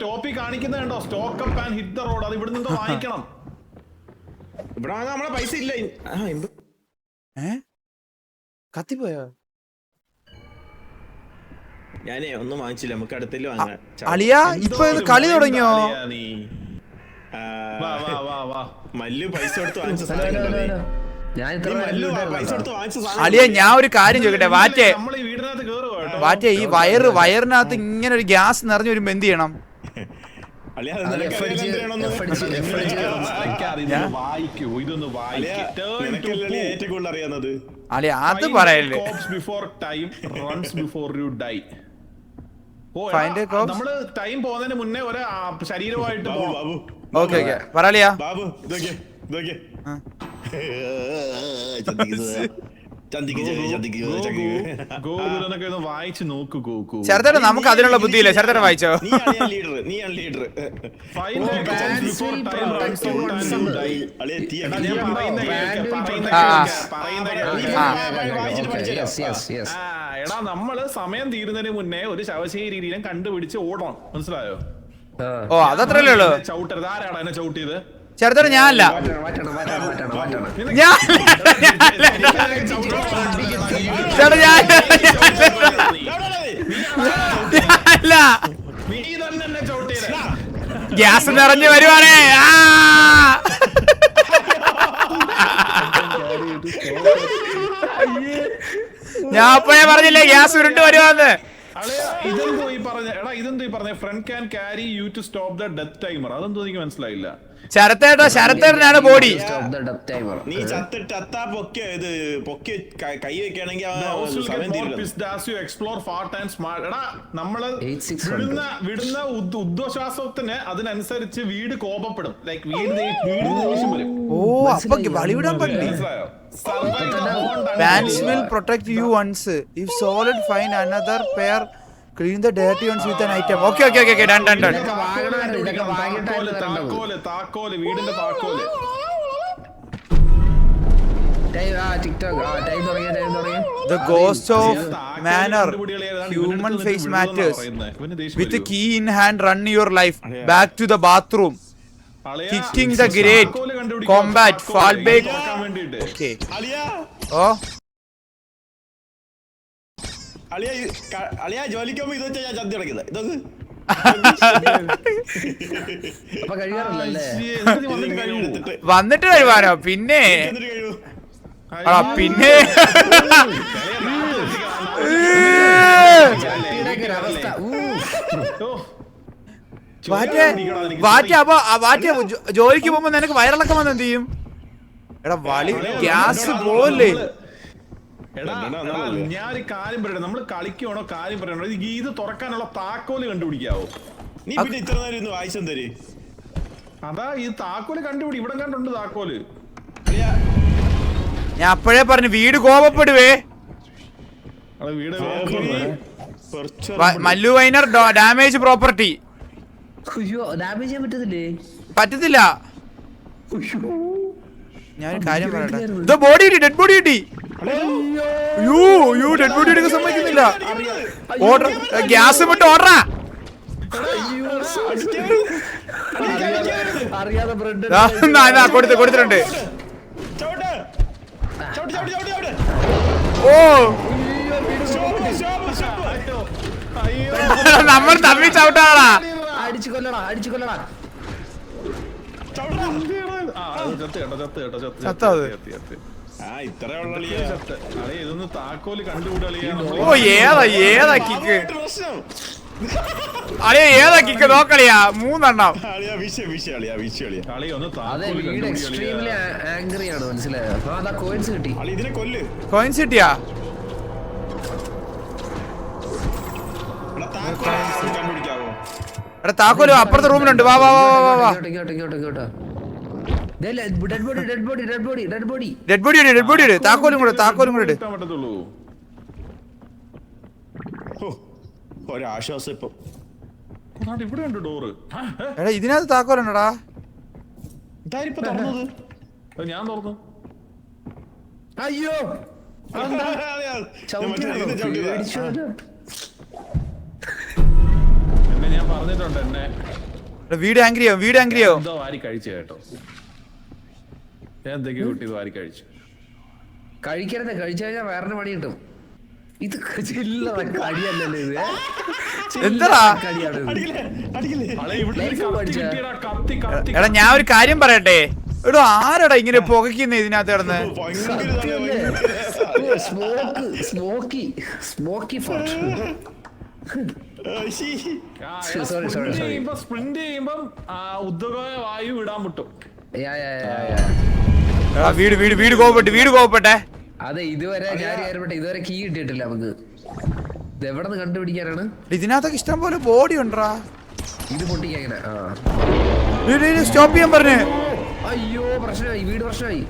Topic കാണിക്കുന്നുണ്ടോ? Stock up and hit the road. അത് ഇവിടെ നിന്ന് വാങ്ങിക്കണം. ഇവിടെ നമ്മളെ പൈസ ഇല്ല. കത്തിപ്പോയോ? ഞാനേ ഒന്നും വാങ്ങിച്ചില്ല. നമുക്ക് അടുത്തല്ലോ വാങ്ങാം. അളിയ ഇപ്പൊ കളി തുടങ്ങിയോ? മല്ലു പൈസ കൊടുത്ത് വാങ്ങിച്ച അളിയ ഞാൻ ഒരു കാര്യം ചോദിക്കട്ടെ, വാറ്റേ ഈ വയറിനകത്ത് ഇങ്ങനെ ഒരു ഗ്യാസ് നിറഞ്ഞ ഒരു എന്ത് ചെയ്യണം? അളിയ അത് പറയല്ലേ. നമ്മള് ടൈം പോകുന്നതിന് മുന്നേ ഒരു ശരീരമായിട്ട് ഓക്കെ ഓക്കെ പറയാ. വായിച്ചു നോക്കൂ. ചേർത്തേട്ടാ നമുക്ക് അതിനുള്ള ബുദ്ധിയില്ല. ചേർത്തേട്ടാ വായിച്ചോ. എടാ നമ്മള് സമയം തീരുന്നതിന് മുന്നേ ഒരു ശവശരീരം കണ്ടുപിടിച്ച് ഓടണം. മനസ്സിലായോ? ഓ അതത്രല്ലേ ഉള്ളൂ. ചവിട്ടരുത്. ആരാടാ എന്നെ ചവിട്ടിയത്? ചേർത്തേട്ടാ ഞാനല്ല. ഗ്യാസ് നിറഞ്ഞു വരുവാണേ. ഞാൻ അപ്പോഴേ പറഞ്ഞില്ലേ ഗ്യാസ് ഉരുണ്ട് വരുവാന്ന്. ഇതെന്തോ ഈ പറഞ്ഞ friend can carry you to stop the death timer. അതെന്തോ എനിക്ക് മനസ്സിലായില്ല. ശരത്തേട്ടനാണ് ബോഡി. നീ ചത്തിട്ട് അത്താ പൊക്കി കൈ വെക്കുകയാണെങ്കിൽ നമ്മള് വിടുന്ന ഉദ്വശ്വാസത്തിന് അതിനനുസരിച്ച് വീട് കോപപ്പെടും. ലൈക്ക് വീട് ദേഷ്യം വരും. ഓ അപ്പൊ ബലിവിടാൻ പറ്റില്ല. Bands will protect you once. If solid, find another pair. Clean the dirty ones with an item. Okay. Done. താക്കോല് വീടിന്റെ താക്കോല്. The ghost of manor. Human face matters. With the key in hand, run your life. Back to the bathroom. Kicking the great. Combat. Fall back. Okay. Oh. ജോലിക്ക് ഇത് വെച്ചാൽ ഞാൻ ചന്തി കിടക്കുന്നത്. ഇതൊക്കെ വന്നിട്ട് കഴിവാനോ? പിന്നെ ജോലിക്ക് പോകുമ്പോ നിനക്ക് വയറിളക്കം വന്ന് എന്ത് ചെയ്യും? എടാ വളി ഗ്യാസ് പോലേ. ഞാനൊരു കാര്യം പറയട്ടെ. നമ്മള് കളിക്കണോ കാര്യം പറയണോ? ഇത് തുറക്കാനുള്ള താക്കോല് കണ്ടുപിടിക്കാവോ? നീ പിന്നെ ഇത്ര നേരം വായിച്ചു തരേ. അതാ ഈ താക്കോല് കണ്ടുപിടി. ഇവിടെ കണ്ടുണ്ട് താക്കോല്. ഞാൻ അപ്പോഴേ പറഞ്ഞു വീട് കോപപ്പെടുവേ. Mallu വൈനർ damage property. പറ്റത്തില്ല. ഞാനൊരു കാര്യം പറയട്ടെ. ബോഡി കിട്ടി. ഡെഡ് ബോഡി കിട്ടി. ഡെഡ് ബോഡി എടുക്കാൻ സമ്മതിക്കുന്നില്ല. ഓർഡർ ഗ്യാസ് വിട്ട് ഓർഡറാ. കൊടുത്തിട്ടുണ്ട്. ഓ നമ്മൾ തമ്മി ചവിട്ടാടാ. അടിച്ചു കൊല്ലടാ. താക്കോല് കണ്ടുപിടിയാ. ഓ ഏതാ കിക്ക്? അളിയ ഏതാ കിക്ക് നോക്കളിയാ? 3 എണ്ണം. കോയിൻസ് കിട്ടിയാ? എടാ താക്കോല് അപ്പുറത്തെ റൂമിലുണ്ട്. വാ ഡെഡ് ബോഡി താക്കോലും കൂടെ ഒരാശ്വാസം. ഇപ്പൊ ഇവിടെ ഉണ്ട് ഡോറ്. എടാ ഇതിനകത്ത് താക്കോലുണ്ടടാ. ഞാൻ തുറന്നു. അയ്യോ എന്നെ ഞാൻ പറഞ്ഞിട്ടുണ്ട് എന്നെ വീട് ആംഗ്രിയോ എന്തോ വാരി കഴിച്ചു കേട്ടോ. ഞാൻ എന്തൊക്കെയോ കുട്ടി ഇത് വാരി കഴിച്ചു. കഴിക്കരുത്, കഴിച്ചു കഴിഞ്ഞാൽ വേറെ പണി കിട്ടും. ഇത് ചില്ലറ കടിയല്ലല്ലോ ഇത്. എന്താ കടിയാണ് എടാ ഞാൻ ഒരു കാര്യം പറയട്ടെ. എടോ ആരടാ ഇങ്ങനെ പുകയ്ക്കുന്ന ഇതിനകത്ത് കിടന്ന്? സ്പ്രിന്റ് ചെയ്യുമ്പം ഉദ്യോഗമായ വായു വിടാൻ മുട്ടും. വീട് കോപ്പട്ടെ. അതെ, ഇതുവരെ ഇതുവരെ കീ കിട്ടിയിട്ടില്ല നമുക്ക്. ഇത് എവിടെ നിന്ന് കണ്ടുപിടിക്കാനാണ്? ഇതിനകത്തൊക്കെ ഇഷ്ടം പോലെ ബോഡി ഉണ്ടാ. ഇത് പൊട്ടിക്കാ. സ്റ്റോപ്പ് ചെയ്യാൻ പറഞ്ഞേ. അയ്യോ പ്രശ്നമായി, വീട് പ്രശ്നമായി.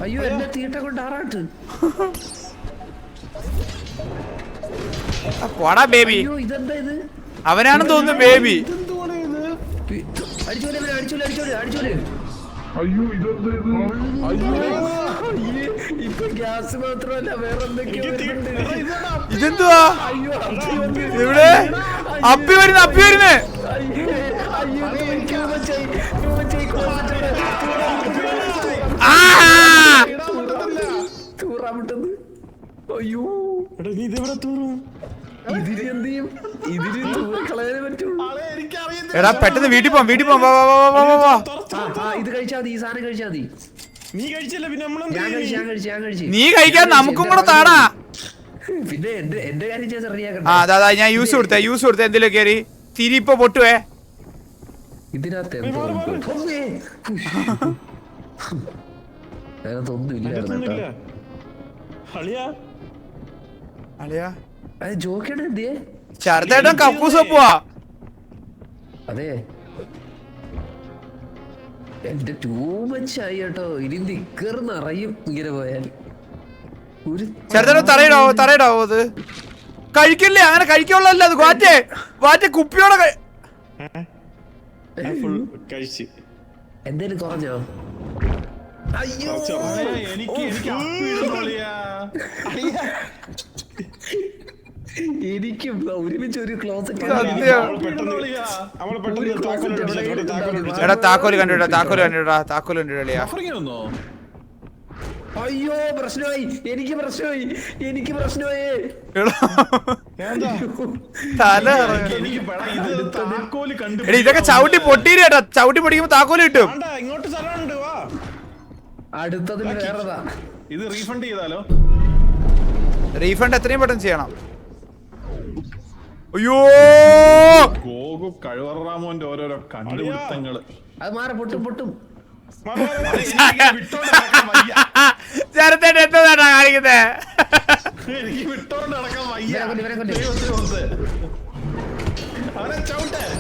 അയ്യോ എന്നെ തീട്ട കൊണ്ട് ആറാട്ട്. പോടാ ബേബി. ഇതെന്താ ഇത്? അവനാണെന്ന് തോന്നുന്നു ബേബി. അടിച്ചോലെ. ഇപ്പൊ ഗ്യാസ് മാത്രമല്ല വേറെ എന്തൊക്കെയോ. ഇതെന്തുവാ ഇവിടെ? അപ്പി വരുന്നു. അയ്യോ ഇതിന് കളയാനേ പറ്റുള്ളൂ. എടാ പെട്ടെന്ന് വീട്ടിൽ പോവാം. ഇത് കഴിച്ചാ മതി, ഈ സാധനം കഴിച്ചാ മതി. നീ കഴിച്ചില്ല പിന്നെ ഞാൻ കഴിച്ചു. നീ കഴിക്കാൻ നമുക്കും കൂടെ താടാ. പിന്നെ എന്റെ കാര്യം ചെയ്ത് റെഡിയാക്കട്ടെ. അതാ ഞാൻ യൂസ് കൊടുത്തേ എന്തെങ്കിലും കയറി തിരി ഇപ്പൊ പൊട്ടുവേ. ഇതിനകത്ത് ജോക്കേട് എന്തിയേ? ചെറുതായിട്ടും കക്കൂസ് പോവാ. അതെ എന്റെ ടൂ മച്ചായി കേട്ടോ. ഇനി നിക്കർന്ന് അറിയും ഇങ്ങനെ പോയാൽ. ഒരു ചെറുതായിട്ട് തറയിടാവോ? അത് കഴിക്കില്ലേ? അങ്ങനെ കഴിക്കാനുള്ളതല്ല അത്. വാറ്റേ കുപ്പിയോടെ കഴിച്ച് എന്തേലും കുറഞ്ഞോ? അയ്യോ എനിക്കും ഒരുമിച്ച് ഒരു ക്ലോസറ്റ്. എടാ താക്കോല് കണ്ടിട്ടാ. അയ്യോ പ്രശ്നമായി. എനിക്ക് പ്രശ്നമായി. ഇതൊക്കെ ചവിട്ടി പൊട്ടീരേട്ടാ. ചവിട്ടി പൊടിക്കുമ്പോ താക്കോല് കിട്ടും. ഇങ്ങോട്ട് സ്ഥലമുണ്ട്, വാ. അടുത്തതിന് വേറെതാ. ഇത് റീഫണ്ട് ചെയ്താലോ? റീഫണ്ട് എത്രയും പെട്ടെന്ന് ചെയ്യണം. അയ്യോ ഗോഗു കഴിവറാമോന്റെ ഓരോരോ കണ്ടുപിടുത്തങ്ങള്. അത് മാറി പൊട്ടും. ചെറുതായിട്ട് എന്താ കാണിക്കുന്നേ? എനിക്ക് വിട്ടോണ്ട് നടക്കാൻ വയ്യ.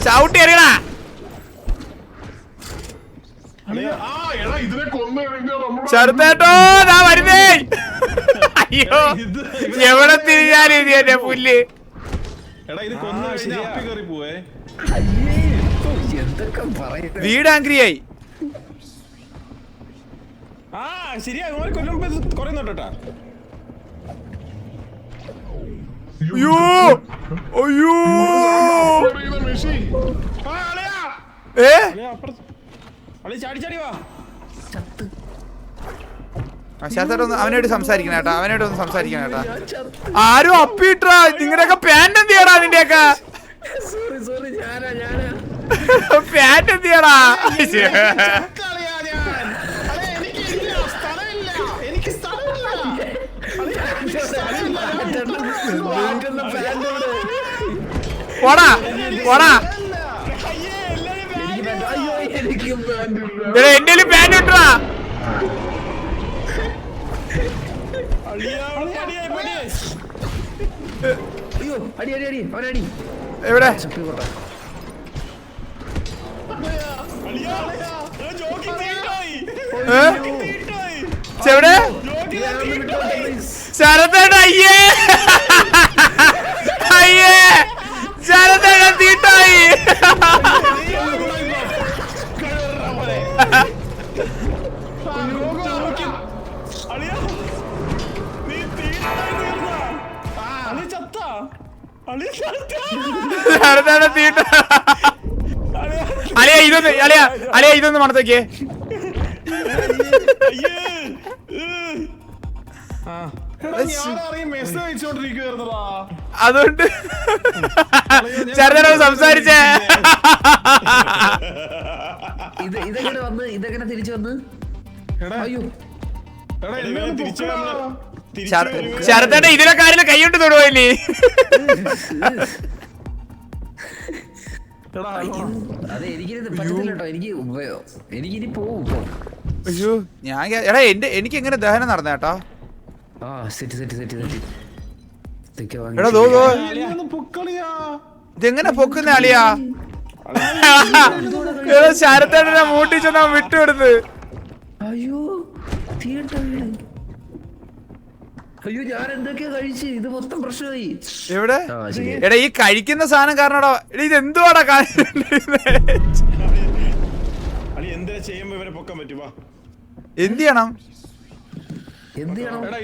ചവിട്ടി എറിയടാ. ചെറുതേട്ടോ ഞാൻ വരുന്നേ. അയ്യോ എവിടെ തിരിഞ്ഞാലും ഇത് എന്നെ പുല്ല്. വീട് ആംഗ്രിയായി. ശരിയാ കൊല്ലുമ്പോ കുറയുന്നുണ്ടോട്ടാ. അയ്യോ ചാടി വാ. അവനോട് സംസാരിക്കണം കേട്ടാ. ആരും അപ്പിട്ടാ. നിങ്ങളുടെയൊക്കെ പാന്റ് എന്ത് ചെയ്യടാ? നിന്റെയൊക്കെ പാന്റ് എന്ത് ചെയ്യടാ? പോടാ എന്റെ പാന്റ് ഇട്ടാ. എവിടെ? ചെവിടെ? ശരതേട്ട അയ്യേ ശരതേട്ട തീട്ടായി. ഇതൊന്ന് മണത്തേക്കേ. അതുകൊണ്ട് ചെറുതരം സംസാരിച്ചേ. ഇതെങ്ങനെ തിരിച്ചു വന്ന്? അയ്യോ ശരത്തേട്ട ഇതിലെ കാര്യം കൈകൊണ്ട് തൊടുവല്ലേ? അതെ എനിക്കിത് പറ്റത്തില്ല കേട്ടോ. എനിക്കിനി പോവും. അയ്യോ ഞാൻ എടാ എനിക്ക് എങ്ങനെ ദഹനം നടന്നേട്ടാ? ഇതെങ്ങനെ പൊക്കുന്ന അളിയാ? ശരത്തേട്ടനെ മൂട്ടിച്ചെന്നാ വിട്ടുകൊടുത്ത്. അയ്യോ അയ്യോ ഞാൻ എന്തൊക്കെയാ കഴിച്ച്? ഇത് മൊത്തം പ്രശ്നമായി. എവിടെ എടാ ഈ കഴിക്കുന്ന സാധനം കാരണടാ. ഇത് എന്തുവാടാ എന്ത് ചെയ്യണം?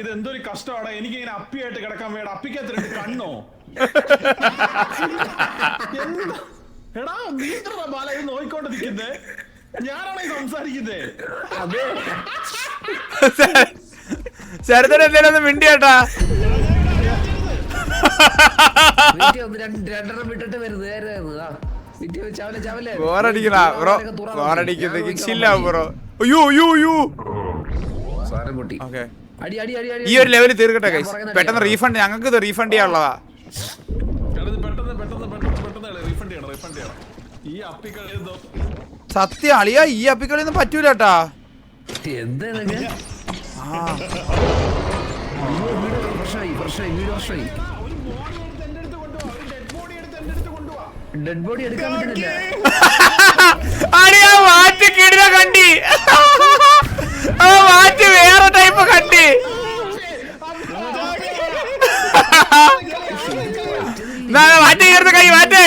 ഇത് എന്തൊരു കഷ്ടമാടാ. എനിക്ക് ഇങ്ങനെ അപ്പിയായിട്ട് കിടക്കാൻ വേണ്ട. അപ്പിക്കകത്ത് കണ്ണോ? എടാ നീന്തടാ ബാല, ഇത് നോയിക്കൊണ്ട് നിൽക്കുന്നേ. ഞാനാണ് സംസാരിക്കുന്നേ. ശരതൻ എന്തേലും ഒന്ന് മിണ്ടിയാട്ടാ. രണ്ടെണ്ണം വിട്ടിട്ട് വരുന്നത്. ബോറടിക്കണ ബ്രോ, ബോറടിക്കുന്നില്ല ബ്രോ. അയ്യോ അയ്യോ അയ്യോ. ഈ ഒരു ലെവല് തീർക്കട്ടെ ഗൈസ്. പെട്ടെന്ന് റീഫണ്ട്, ഞങ്ങൾക്ക് ഇത് റീഫണ്ട് ചെയ്യാനുള്ളതാ. സത്യം അളിയാ, ഈ അപ്പിക്കളിയൊന്നും പറ്റൂലട്ടാ. ഡെഡ് ബോഡി എടുക്കാൻ പറ്റുന്നില്ല. മാറ്റി കിടില കണ്ടി. മാറ്റി വേറെ ടൈപ്പ് കണ്ടി. മാറ്റി കയറുന്ന കൈ മാറ്റി.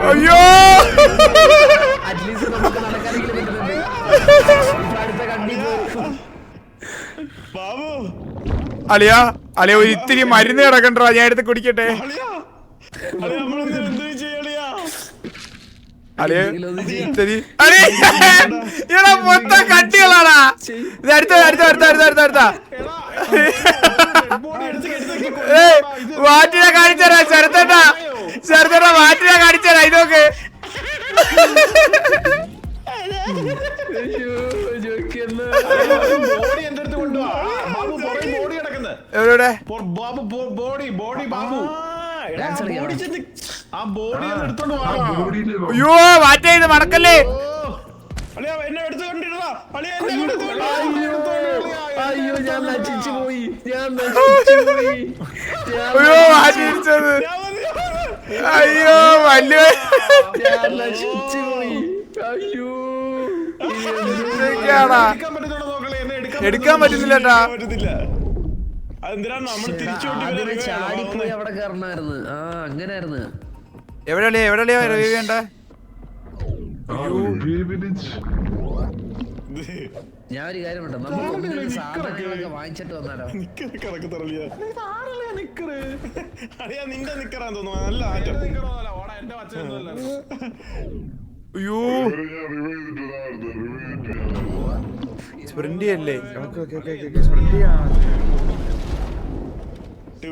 അയ്യോ അളിയാ അളിയ ഒരു ഇത്തിരി മരുന്ന് കിടക്കണ്ടോ? ഞാൻ എടുത്ത് കുടിക്കട്ടെ. ഇവിടെ മൊത്തം കട്ടികളാടാ. വാറ്റിനെ കാണിച്ചരാ ശരത്തേട്ടാ. ശരത്തേട്ടാ വാറ്റിനെ കാണിച്ചരാ. ഇതൊക്കെ എവിടെ? അയ്യോ വാറ്റ ഇത് മടക്കല്ലേ. അയ്യോ ഞാൻ നശിച്ചു പോയി. അയ്യോ വാറ്റിച്ചത്. അയ്യോ വലിയ നശിച്ചു പോയി. അയ്യോ എടുക്കാൻ പറ്റുന്നില്ലട്ടാ. ചാടിപ്പോയി അവിടെ കയറണായിരുന്നു. അങ്ങനായിരുന്നു. എവിടെയാ റിവ്യൂ ചെയ്യണ്ട? ഞാൻ ഒരു കാര്യം ഉണ്ട്, നമുക്ക് സാധനങ്ങളൊക്കെ വാങ്ങിച്ചിട്ട് വന്നാലോ? നിന്റെ നിക്കറാന്ന് തോന്നുന്നു. നല്ല അയ്യോ സ്പ്രിന്റ് അല്ലേ?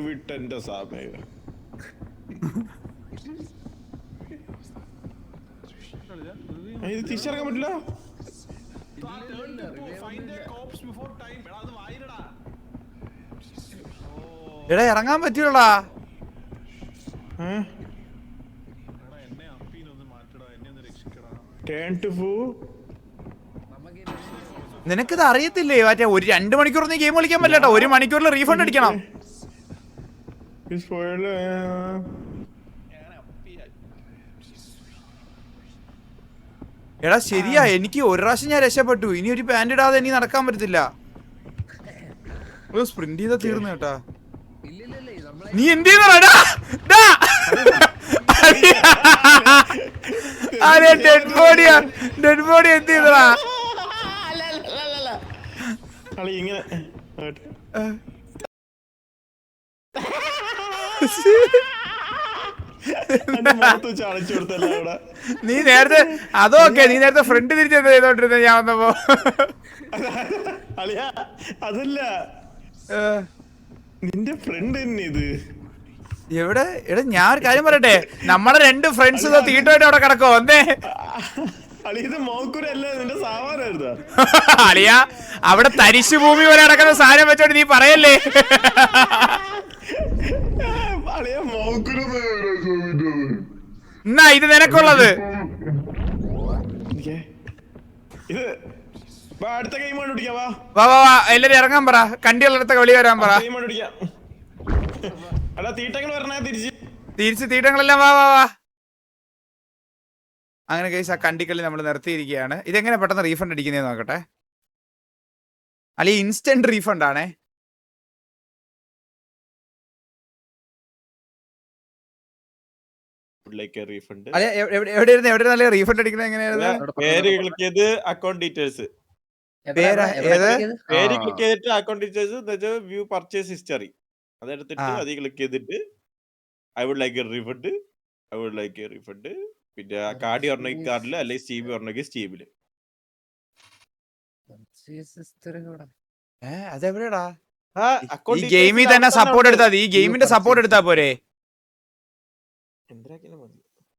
വിട്ടെന്റെ സമയം തിരിച്ചറിയാൻ പറ്റില്ല. എടാ ഇറങ്ങാൻ പറ്റൂടാ. നിനക്കിത് അറിയത്തില്ലേ? മറ്റേ ഒരു 2 മണിക്കൂർ ഗെയിം കളിക്കാൻ പറ്റില്ല. 1 മണിക്കൂറിൽ റീഫണ്ട് അടിക്കണം. എടാ ശരിയാ, എനിക്ക് ഒരു പ്രാവശ്യം ഞാൻ രക്ഷപ്പെട്ടു. ഇനി ഒരു പാന്റ് ഇടാതെ ഇനി നടക്കാൻ പറ്റത്തില്ല. സ്പ്രിന്റ് ചെയ്താ തീർന്നു കേട്ടാ. നീ എന്ത് ചെയ്യുന്നടാ? ഡെഡ് ബോഡി എന്ത് ചെയ്തടാ? കളി ഇങ്ങനെ ചാളിച്ചു കൊടുത്തല്ലോ അവിടെ. നീ നേരത്തെ അതൊക്കെ നീ നേരത്തെ ഫ്രണ്ട് തിരിച്ച് ചെയ്തോണ്ടിരുന്ന ഞാൻ വന്നപ്പോ. അളിയാ അതല്ല നിന്റെ ഫ്രണ്ട് തന്നെ ഇത്. എവിടെ എടാ ഞാൻ ഒരു കാര്യം പറയട്ടെ, നമ്മളെ 2 ഫ്രണ്ട്സ് തീട്ടമായിട്ട് അവിടെ കിടക്കോ ഒന്നേ. അളി ഇത് മോക്കൂരല്ല നിന്റെ സാമാനായിരുന്നാ. അളിയാ അവിടെ തരിശു ഭൂമി പോലെ കിടക്കുന്ന സാധനം വെച്ചോണ്ട് നീ പറയല്ലേ. അളിയാ മോക്കൂര എന്നാ ഇത് നിനക്കുള്ളത്. ഇത് അടുത്ത ഗെയിം കണ്ടുപിടിക്കാം. വാ വാ വാ എല്ലാരും ഇറങ്ങാൻ പറ, കണ്ടികളുടെ വെളി വരാൻ പറ. ഗെയിം കണ്ടുപിടിക്കാം. അല്ല തീട്ടങ്ങൾ പറഞ്ഞാ തിരിച്ച് തീട്ടങ്ങളെല്ലാം വാ വാ വാ. അങ്ങനെ കേസ് ആ കണ്ടിക്കളി നമ്മൾ നിർത്തിയിരിക്കുകയാണ്. ഇതെങ്ങനെ പെട്ടെന്ന് റീഫണ്ട് അടിക്കുന്നതെന്ന് നോക്കട്ടെ. അല്ലെ ഇൻസ്റ്റന്റ് റീഫണ്ട് ആണേ. റീഫണ്ട് എവിടെയായിരുന്നു റീഫണ്ട് അടിക്കുന്നത്? എങ്ങനെയായിരുന്നു? പേര് ക്ലിക്ക് ചെയ്ത് അക്കൗണ്ട് ഡീറ്റെയിൽസ്, പേര് ക്ലിക്ക് ചെയ്തിട്ട് account details view purchase history അതെടുത്തിട്ട് അത് ക്ലിക്ക് ചെയ്തിട്ട് I would like a refund. പിന്നെ കാർഡ് പറഞ്ഞെങ്കിൽ കാർഡില് അല്ലെങ്കിൽ സ്റ്റീബി പറഞ്ഞെങ്കിൽ സ്റ്റീബില്. അതെവിടെടാ? ഈ ഗെയിമിൽ തന്നെ സപ്പോർട്ട് എടുത്താ മതി. ഈ ഗെയിമിന്റെ സപ്പോർട്ട് എടുത്താ പോരെ?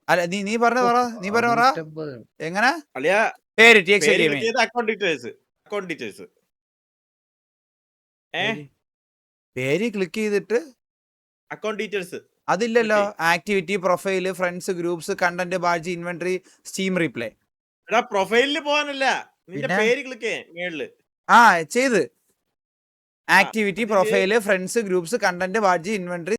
അല്ല നീ പറഞ്ഞ പറ. എങ്ങനെ പേര് പേര് ക്ലിക്ക് ചെയ്തിട്ട് അക്കൗണ്ട് ഡീറ്റെയിൽസ് അതില്ലല്ലോ. Activity, profile, friends, groups, content, badge, inventory, Steam replay. പ്രൊഫൈലില് പോകാനല്ല, നിന്റെ പേര് ക്ലിക്ക് മേളില് ചെയ്ത് activity, profile, friends, groups, content, badge, inventory